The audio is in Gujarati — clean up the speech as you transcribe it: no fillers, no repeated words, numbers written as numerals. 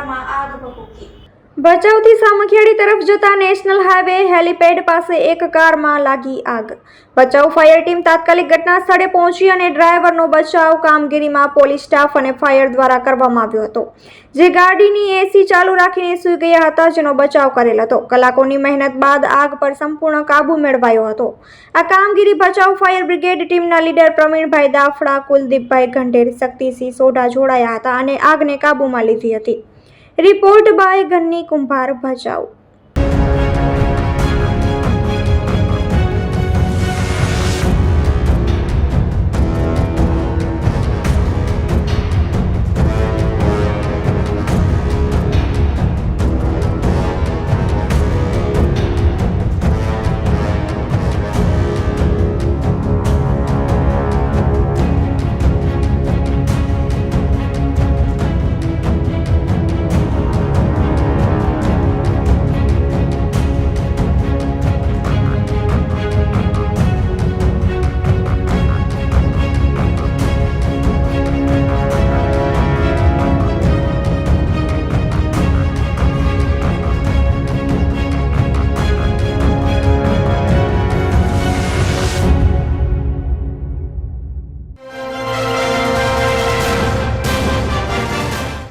કારમાં આગ ભભૂકી। ભચાઉથી સામખિયાળી તરફ જતા નેશનલ હાઈવે હેલીપેડ પાસે એક કારમાં લાગી આગ। ભચાઉ ફાયર ટીમ તાત્કાલિક ઘટના સ્થળે પહોંચી અને ડ્રાઈવરનો બચાવ કામગીરીમાં પોલીસ સ્ટાફ અને ફાયર દ્વારા કરવામાં આવ્યો હતો, જે ગાડીની એસી ચાલુ રાખીને સૂઈ ગયા હતા, જેનો બચાવ કરેલ હતો। કલાકોની મહેનત બાદ આગ પર સંપૂર્ણ કાબુ મેળવાયો હતો। આ કામગીરી ભચાઉ ફાયર બ્રિગેડ ટીમના લીડર પ્રવીણભાઈ દાફડા, કુલદીપભાઈ ગંઢેર, શક્તિસિંહ સોઢા જોડાયા હતા અને આગને કાબૂમાં લીધી હતી। રિપોર્ટ બાય ગન્ની કુંભાર, ભચાઉ।